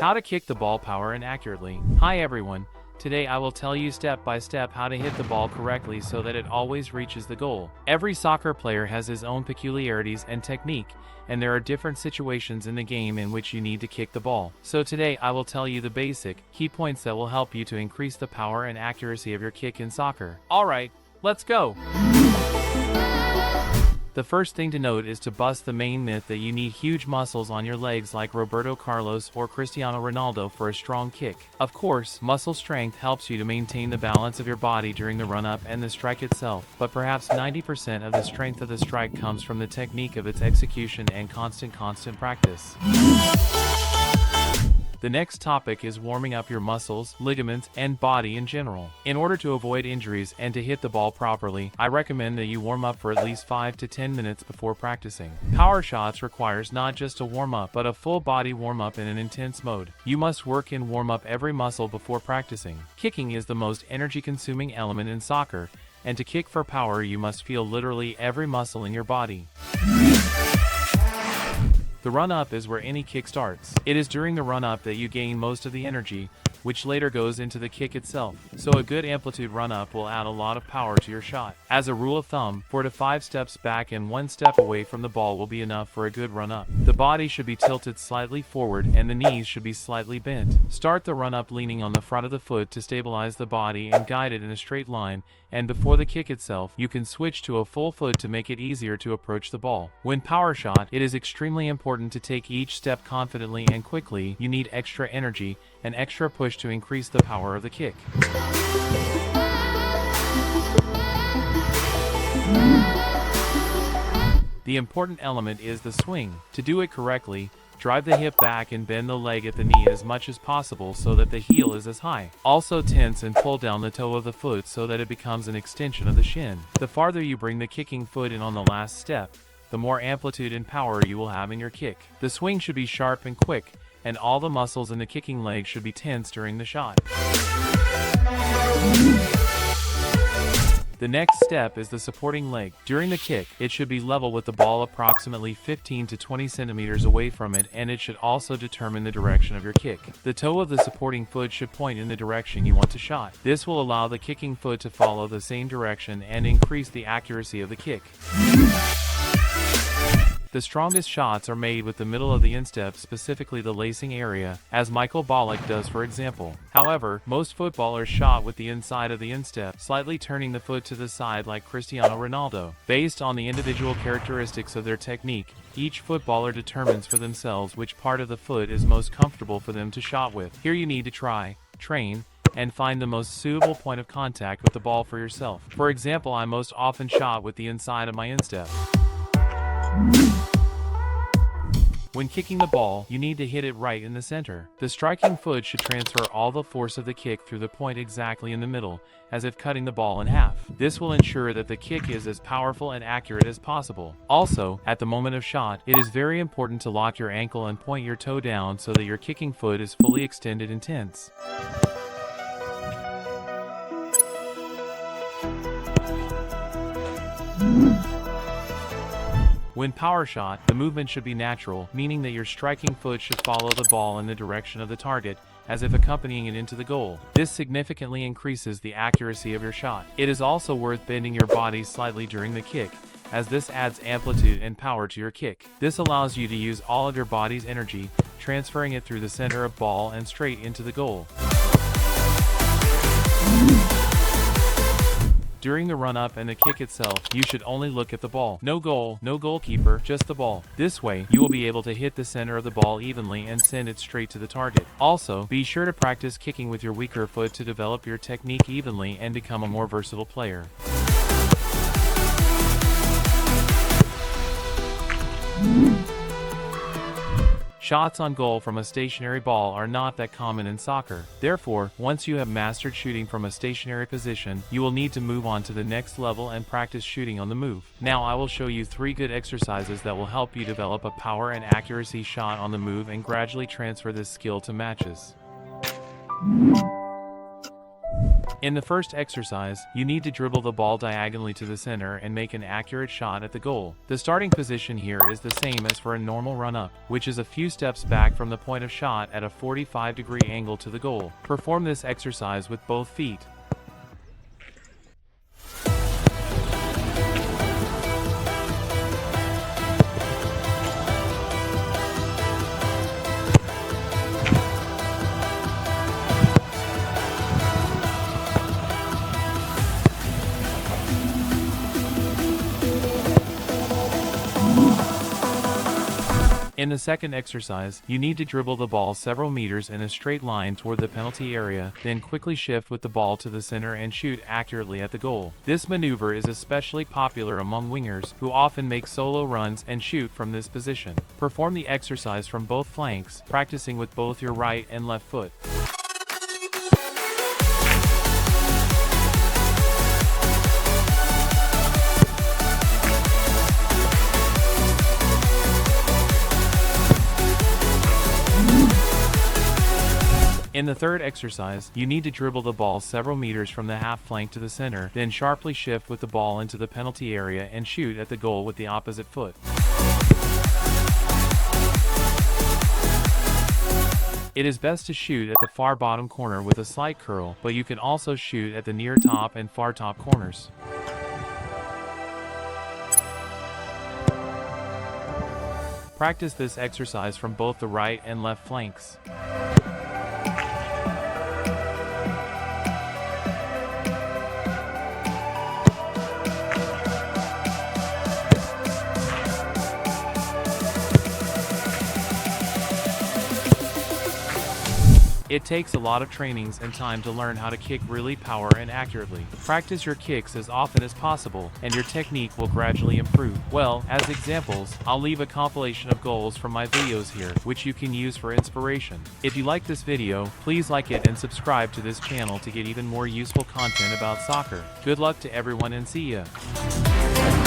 How to kick the ball power and accurately. Hi everyone. Today I will tell you step by step how to hit the ball correctly so that it always reaches the goal. Every soccer player has his own peculiarities and technique, and there are different situations in the game in which you need to kick the ball. So today I will tell you the basic, key points that will help you to increase the power and accuracy of your kick in soccer. Alright, let's go! The first thing to note is to bust the main myth that you need huge muscles on your legs like Roberto Carlos or Cristiano Ronaldo for a strong kick. Of course, muscle strength helps you to maintain the balance of your body during the run-up and the strike itself, but perhaps 90% of the strength of the strike comes from the technique of its execution and constant practice. The next topic is warming up your muscles, ligaments, and body in general. In order to avoid injuries and to hit the ball properly, I recommend that you warm up for at least 5 to 10 minutes before practicing. Power shots requires not just a warm-up, but a full body warm-up in an intense mode. You must work and warm up every muscle before practicing. Kicking is the most energy-consuming element in soccer, and to kick for power you must feel literally every muscle in your body. The run-up is where any kick starts. It is during the run-up that you gain most of the energy, which later goes into the kick itself. So a good amplitude run-up will add a lot of power to your shot. As a rule of thumb, 4 to 5 steps back and 1 step away from the ball will be enough for a good run-up. The body should be tilted slightly forward and the knees should be slightly bent. Start the run-up leaning on the front of the foot to stabilize the body and guide it in a straight line, and before the kick itself, you can switch to a full foot to make it easier to approach the ball. When power shot, it is extremely important to take each step confidently and quickly. You need extra energy, an extra push to increase the power of the kick. The important element is the swing. To do it correctly, drive the hip back and bend the leg at the knee as much as possible so that the heel is as high. Also tense and pull down the toe of the foot so that it becomes an extension of the shin. The farther you bring the kicking foot in on the last step, the more amplitude and power you will have in your kick. The swing should be sharp and quick, and all the muscles in the kicking leg should be tense during the shot. The next step is the supporting leg. During the kick, it should be level with the ball approximately 15 to 20 centimeters away from it, and it should also determine the direction of your kick. The toe of the supporting foot should point in the direction you want to shot. This will allow the kicking foot to follow the same direction and increase the accuracy of the kick. The strongest shots are made with the middle of the instep, specifically the lacing area, as Michael Ballack does for example. However, most footballers shot with the inside of the instep, slightly turning the foot to the side like Cristiano Ronaldo. Based on the individual characteristics of their technique, each footballer determines for themselves which part of the foot is most comfortable for them to shot with. Here you need to try, train, and find the most suitable point of contact with the ball for yourself. For example, I most often shot with the inside of my instep. When kicking the ball, you need to hit it right in the center. The striking foot should transfer all the force of the kick through the point exactly in the middle, as if cutting the ball in half. This will ensure that the kick is as powerful and accurate as possible. Also, at the moment of shot, it is very important to lock your ankle and point your toe down so that your kicking foot is fully extended and tense. When power shot, the movement should be natural, meaning that your striking foot should follow the ball in the direction of the target, as if accompanying it into the goal. This significantly increases the accuracy of your shot. It is also worth bending your body slightly during the kick, as this adds amplitude and power to your kick. This allows you to use all of your body's energy, transferring it through the center of ball and straight into the goal. During the run-up and the kick itself, you should only look at the ball. No goal, no goalkeeper, just the ball. This way, you will be able to hit the center of the ball evenly and send it straight to the target. Also, be sure to practice kicking with your weaker foot to develop your technique evenly and become a more versatile player. Shots on goal from a stationary ball are not that common in soccer. Therefore, once you have mastered shooting from a stationary position, you will need to move on to the next level and practice shooting on the move. Now I will show you 3 good exercises that will help you develop a power and accuracy shot on the move and gradually transfer this skill to matches. In the first exercise, you need to dribble the ball diagonally to the center and make an accurate shot at the goal. The starting position here is the same as for a normal run-up, which is a few steps back from the point of shot at a 45-degree angle to the goal. Perform this exercise with both feet. In the second exercise, you need to dribble the ball several meters in a straight line toward the penalty area, then quickly shift with the ball to the center and shoot accurately at the goal. This maneuver is especially popular among wingers, who often make solo runs and shoot from this position. Perform the exercise from both flanks, practicing with both your right and left foot. In the third exercise, you need to dribble the ball several meters from the half flank to the center, then sharply shift with the ball into the penalty area and shoot at the goal with the opposite foot. It is best to shoot at the far bottom corner with a slight curl, but you can also shoot at the near top and far top corners. Practice this exercise from both the right and left flanks. It takes a lot of trainings and time to learn how to kick really power and accurately. Practice your kicks as often as possible, and your technique will gradually improve. Well, as examples, I'll leave a compilation of goals from my videos here, which you can use for inspiration. If you like this video, please like it and subscribe to this channel to get even more useful content about soccer. Good luck to everyone and see ya!